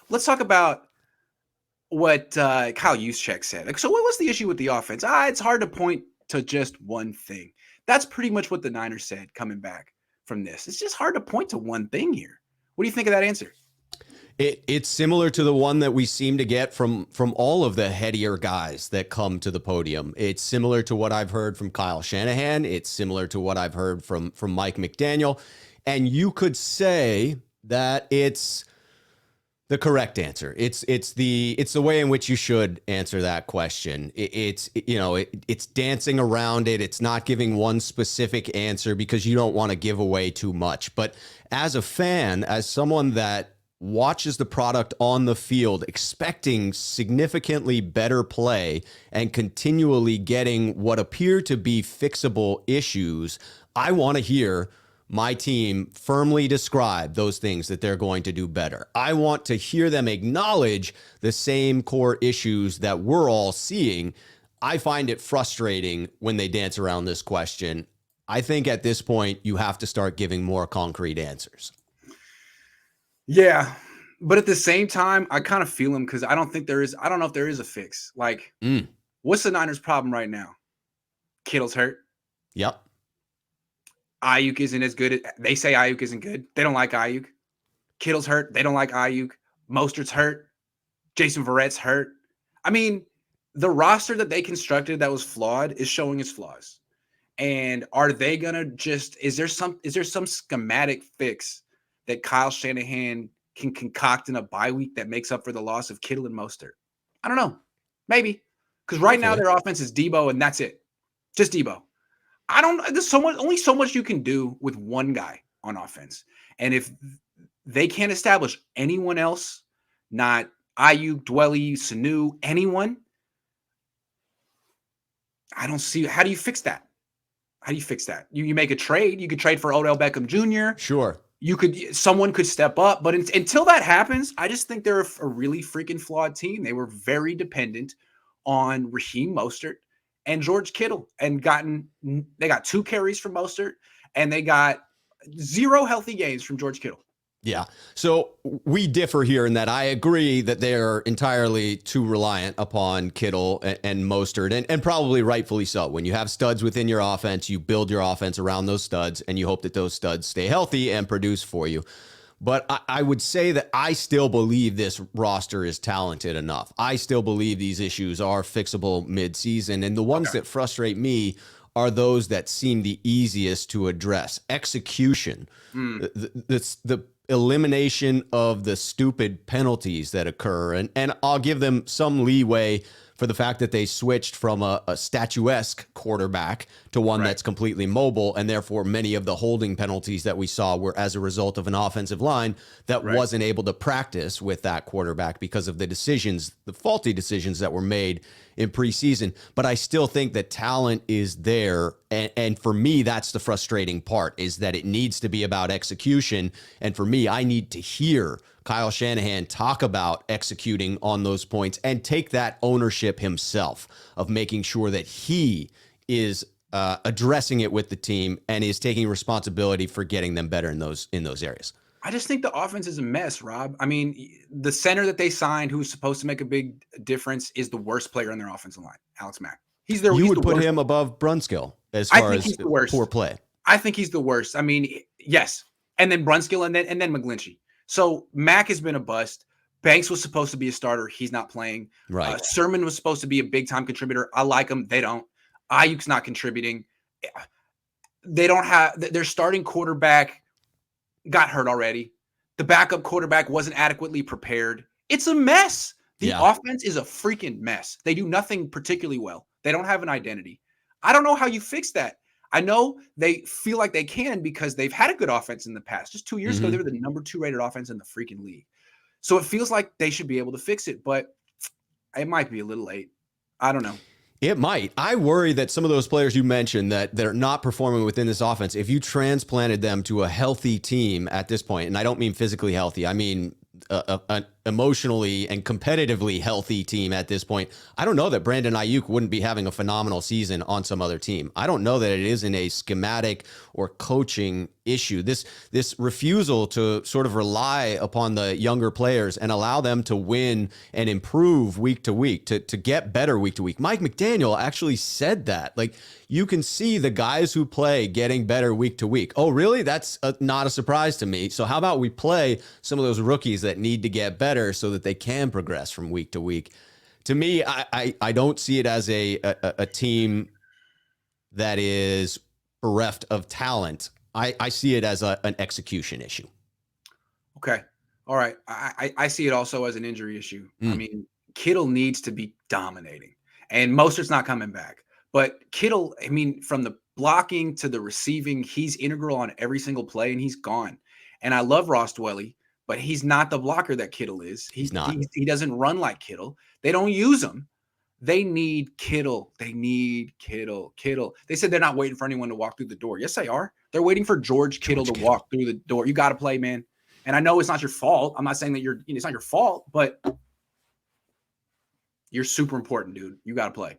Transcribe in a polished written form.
let's talk about what Kyle Juszczyk said. Like, so what was the issue with the offense? It's hard to point to just one thing. That's pretty much what the Niners said coming back from this. It's just hard to point to one thing here. What do you think of that answer? It's similar to the one that we seem to get from all of the headier guys that come to the podium. It's similar to what I've heard from Kyle Shanahan. It's similar to what I've heard from Mike McDaniel. And you could say that it's the correct answer. It's the way in which you should answer that question. It's dancing around it. It's not giving one specific answer because you don't want to give away too much. But as a fan, as someone that watches the product on the field, expecting significantly better play and continually getting what appear to be fixable issues, I want to hear my team firmly describe those things that they're going to do better. I want to hear them acknowledge the same core issues that we're all seeing. I find it frustrating when they dance around this question. I think at this point, you have to start giving more concrete answers. Yeah, but at the same time, I kind of feel him because I don't know if there is a fix. Like, what's the Niners' problem right now? Kittle's hurt. Yep. Ayuk isn't as good. They say Ayuk isn't good. They don't like Ayuk. Kittle's hurt. They don't like Ayuk. Mostert's hurt. Jason Verrett's hurt. I mean, the roster that they constructed that was flawed is showing its flaws. And are they gonna is there some schematic fix that Kyle Shanahan can concoct in a bye week that makes up for the loss of Kittle and Mostert? I don't know. Maybe. Because right now their offense is Debo and that's it. Just Debo. There's only so much you can do with one guy on offense. And if they can't establish anyone else, not Ayuk, Dwelly, Sanu, anyone, I don't see, how do you fix that? How do you fix that? You make a trade. You could trade for Odell Beckham Jr. Sure. Someone could step up, but until that happens, I just think they're a really freaking flawed team. They were very dependent on Raheem Mostert and George Kittle, and they got 2 carries from Mostert, and they got 0 healthy games from George Kittle. Yeah. So we differ here in that I agree that they're entirely too reliant upon Kittle and Mostert, and probably rightfully so. When you have studs within your offense, you build your offense around those studs, and you hope that those studs stay healthy and produce for you. But I would say that I still believe this roster is talented enough. I still believe these issues are fixable midseason, and the ones that frustrate me are those that seem the easiest to address. Execution, the elimination of the stupid penalties that occur. And I'll give them some leeway for the fact that they switched from a statuesque quarterback to one that's completely mobile, and therefore many of the holding penalties that we saw were as a result of an offensive line that wasn't able to practice with that quarterback because of the faulty decisions that were made in preseason. But I still think that talent is there. And for me, that's the frustrating part, is that it needs to be about execution. And for me, I need to hear Kyle Shanahan talk about executing on those points and take that ownership himself of making sure that he is addressing it with the team and is taking responsibility for getting them better in those areas. I just think the offense is a mess, Rob. I mean, the center that they signed, who's supposed to make a big difference, is the worst player on their offensive line, Alex Mack. You would put him above Brunskill as far as poor play. I think he's the worst. I mean, yes. And then Brunskill and then McGlinchey. So Mack has been a bust. Banks was supposed to be a starter. He's not playing. Right. Sermon was supposed to be a big-time contributor. I like him. They don't. Ayuk's not contributing. They don't have – their starting quarterback got hurt already. The backup quarterback wasn't adequately prepared. It's a mess. The offense is a freaking mess. They do nothing particularly well. They don't have an identity. I don't know how you fix that. I know they feel like they can because they've had a good offense in the past. Just 2 years ago, they were the number 2 rated offense in the freaking league. So it feels like they should be able to fix it, but it might be a little late. I don't know. It might. I worry that some of those players you mentioned that they're not performing within this offense, if you transplanted them to a healthy team at this point, and I don't mean physically healthy, I mean emotionally and competitively healthy team at this point, I don't know that Brandon Ayuk wouldn't be having a phenomenal season on some other team. I don't know that it isn't a schematic or coaching issue. This refusal to sort of rely upon the younger players and allow them to win and improve week to week, to get better week to week. Mike McDaniel actually said that. Like, you can see the guys who play getting better week to week. Oh, really? That's not a surprise to me. So how about we play some of those rookies that need to get better so that they can progress from week to week? To me, I don't see it as a team that is bereft of talent. I see it as an execution issue. Okay. All right. I see it also as an injury issue. I mean, Kittle needs to be dominating, and Mostert's not coming back. But Kittle, I mean, from the blocking to the receiving, he's integral on every single play, and he's gone. And I love Ross Dwelley, but he's not the blocker that Kittle is. He's not. He doesn't run like Kittle. They don't use him. They need Kittle. They need Kittle. Kittle. They said they're not waiting for anyone to walk through the door. Yes, they are. They're waiting for George Kittle to walk through the door. You got to play, man. And I know it's not your fault. I'm not saying that it's not your fault, but you're super important, dude. You got to play.